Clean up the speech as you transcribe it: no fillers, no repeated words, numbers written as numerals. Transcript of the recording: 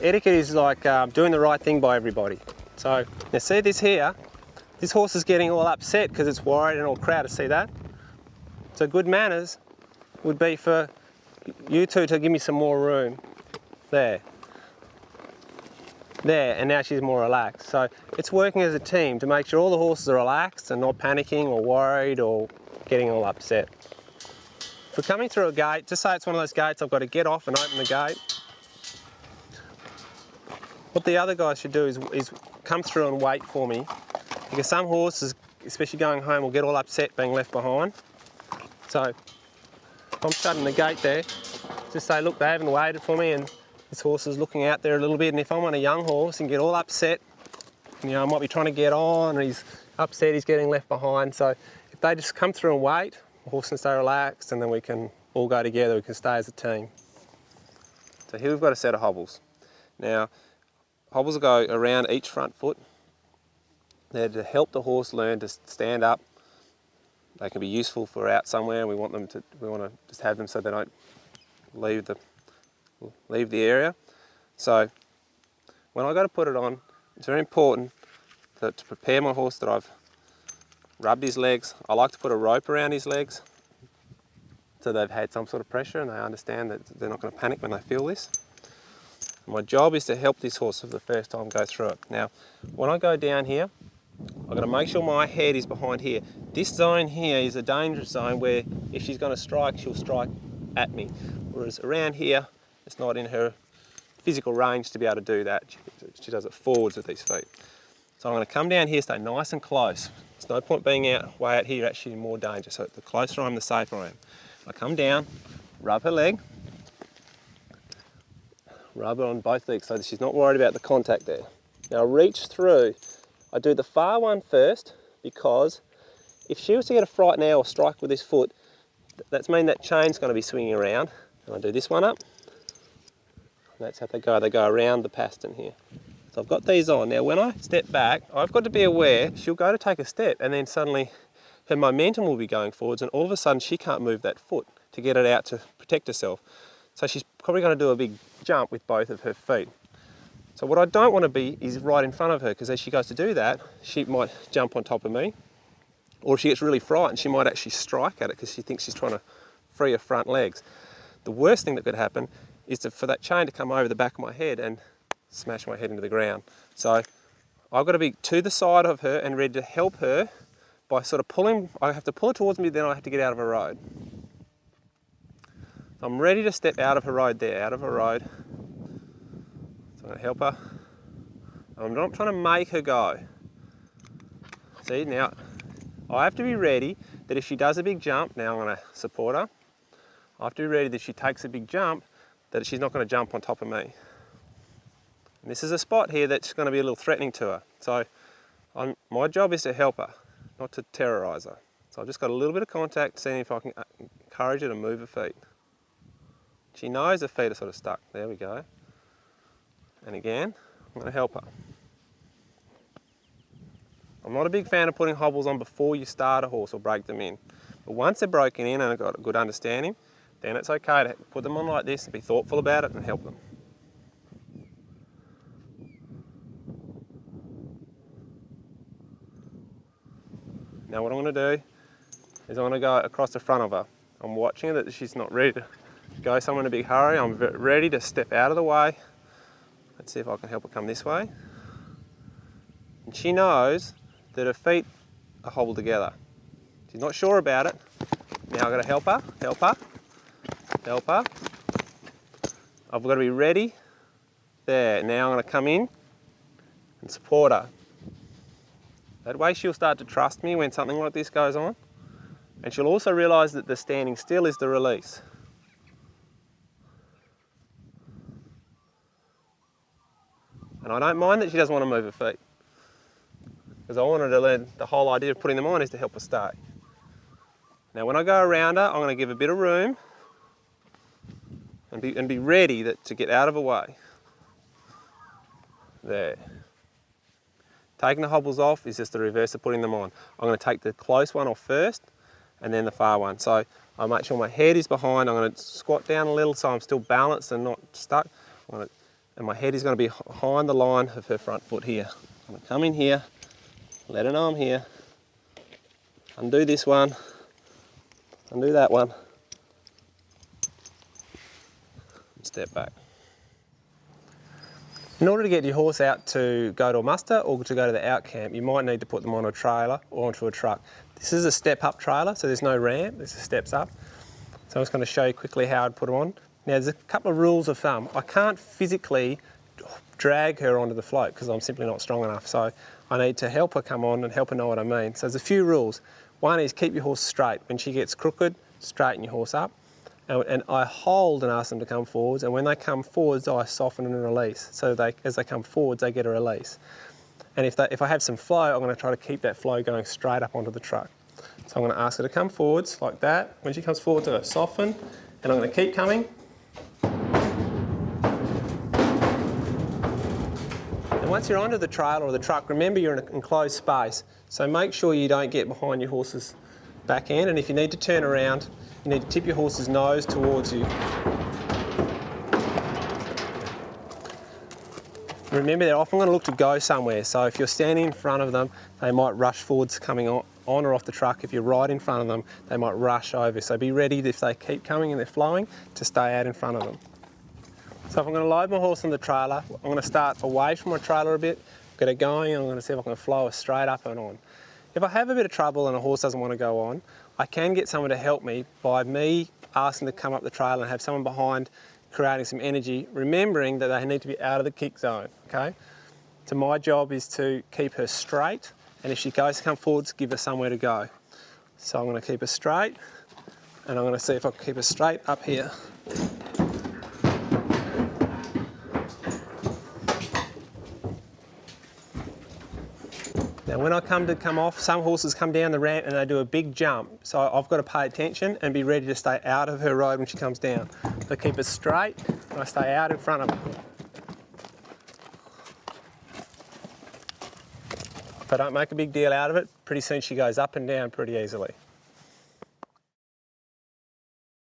etiquette is like doing the right thing by everybody. So now see this here, this horse is getting all upset because it's worried and all crowded, see that? So good manners would be for you two to give me some more room. There. There, and now she's more relaxed. So it's working as a team to make sure all the horses are relaxed and not panicking or worried or getting all upset. If we're coming through a gate, just say it's one of those gates, I've got to get off and open the gate. What the other guys should do is come through and wait for me, because some horses, especially going home, will get all upset being left behind. So if I'm shutting the gate there, just say, look, they haven't waited for me, and this horse is looking out there a little bit, and if I'm on a young horse and get all upset, you know, I might be trying to get on, and he's upset, he's getting left behind. So if they just come through and wait, the horse can stay relaxed, and then we can all go together, we can stay as a team. So here we've got a set of hobbles. Now, hobbles will go around each front foot. They're to help the horse learn to stand up. They can be useful for out somewhere, and we want to just have them so they don't leave the area. So when I go to put it on, it's very important that to prepare my horse that I've rubbed his legs. I like to put a rope around his legs so they've had some sort of pressure and they understand that they're not going to panic when they feel this. My job is to help this horse for the first time go through it. Now, when I go down here, I've got to make sure my head is behind here. This zone here is a dangerous zone where if she's going to strike, she'll strike at me. Whereas around here, it's not in her physical range to be able to do that. She does it forwards with these feet. So I'm going to come down here, stay nice and close. There's no point being way out here, you're actually in more danger. So the closer I am, the safer I am. I come down, rub her leg, rub it on both legs so that she's not worried about the contact there. Now reach through. I do the far one first because if she was to get a fright now or strike with this foot, that's mean that chain's going to be swinging around. And I do this one up. That's how they go around the pastern here. So I've got these on. Now when I step back, I've got to be aware, she'll go to take a step and then suddenly her momentum will be going forwards and all of a sudden she can't move that foot to get it out to protect herself. So she's probably going to do a big jump with both of her feet. So what I don't want to be is right in front of her, because as she goes to do that, she might jump on top of me, or if she gets really frightened, she might actually strike at it because she thinks she's trying to free her front legs. The worst thing that could happen is for that chain to come over the back of my head and smash my head into the ground. So I've got to be to the side of her and ready to help her by sort of pulling. I have to pull her towards me, then I have to get out of her road. So I'm ready to step out of her road there, out of her road. So I'm going to help her. I'm not trying to make her go. See, now I have to be ready that if she does a big jump, now I'm going to support her. I have to be ready that if she takes a big jump, that she's not going to jump on top of me. And this is a spot here that's going to be a little threatening to her. So my job is to help her, not to terrorise her. So I've just got a little bit of contact, seeing if I can encourage her to move her feet. She knows her feet are sort of stuck. There we go. And again, I'm going to help her. I'm not a big fan of putting hobbles on before you start a horse or break them in. But once they're broken in and I've got a good understanding, then it's okay to put them on like this and be thoughtful about it and help them. Now what I'm going to do is I'm going to go across the front of her. I'm watching her that she's not ready to go somewhere in a big hurry. I'm ready to step out of the way. Let's see if I can help her come this way. And she knows that her feet are hobbled together. She's not sure about it. Now I've got to help her, help her, help her. I've got to be ready. There, now I'm going to come in and support her. That way she'll start to trust me when something like this goes on. And she'll also realise that the standing still is the release. And I don't mind that she doesn't want to move her feet, because I want her to learn the whole idea of putting them on is to help her stay. Now when I go around her, I'm going to give a bit of room and be ready to get out of her way. There. Taking the hobbles off is just the reverse of putting them on. I'm going to take the close one off first and then the far one. So I make sure my head is behind. I'm going to squat down a little so I'm still balanced and not stuck. I'm going to and my head is going to be behind the line of her front foot here. I'm going to come in here, let her know I'm here, undo this one, undo that one, and step back. In order to get your horse out to go to a muster or to go to the out camp, you might need to put them on a trailer or onto a truck. This is a step-up trailer, so there's no ramp, this is steps up. So I'm just going to show you quickly how I'd put them on. Now there's a couple of rules of thumb. I can't physically drag her onto the float because I'm simply not strong enough, so I need to help her come on and help her know what I mean. So there's a few rules. One is keep your horse straight. When she gets crooked, straighten your horse up. And I hold and ask them to come forwards, and when they come forwards, I soften and release. So as they come forwards, they get a release. And if I have some flow, I'm going to try to keep that flow going straight up onto the truck. So I'm going to ask her to come forwards like that. When she comes forwards, I soften, and I'm going to keep coming. And once you're onto the trailer or the truck, remember you're in an enclosed space, so make sure you don't get behind your horse's back end, and if you need to turn around, you need to tip your horse's nose towards you. Remember, they're often going to look to go somewhere, so if you're standing in front of them, they might rush forwards coming on or off the truck. If you're right in front of them, they might rush over, so be ready if they keep coming and they're flowing to stay out in front of them. So if I'm going to load my horse on the trailer, I'm going to start away from my trailer a bit, get it going, and I'm going to see if I can flow her straight up and on. If I have a bit of trouble and a horse doesn't want to go on, I can get someone to help me by me asking to come up the trailer and have someone behind creating some energy, remembering that they need to be out of the kick zone, okay? So my job is to keep her straight, and if she goes to come forwards, give her somewhere to go. So I'm going to keep her straight, and I'm going to see if I can keep her straight up here. Now when I come off, some horses come down the ramp and they do a big jump. So I've got to pay attention and be ready to stay out of her road when she comes down. So keep her straight and I stay out in front of her. If I don't make a big deal out of it, pretty soon she goes up and down pretty easily.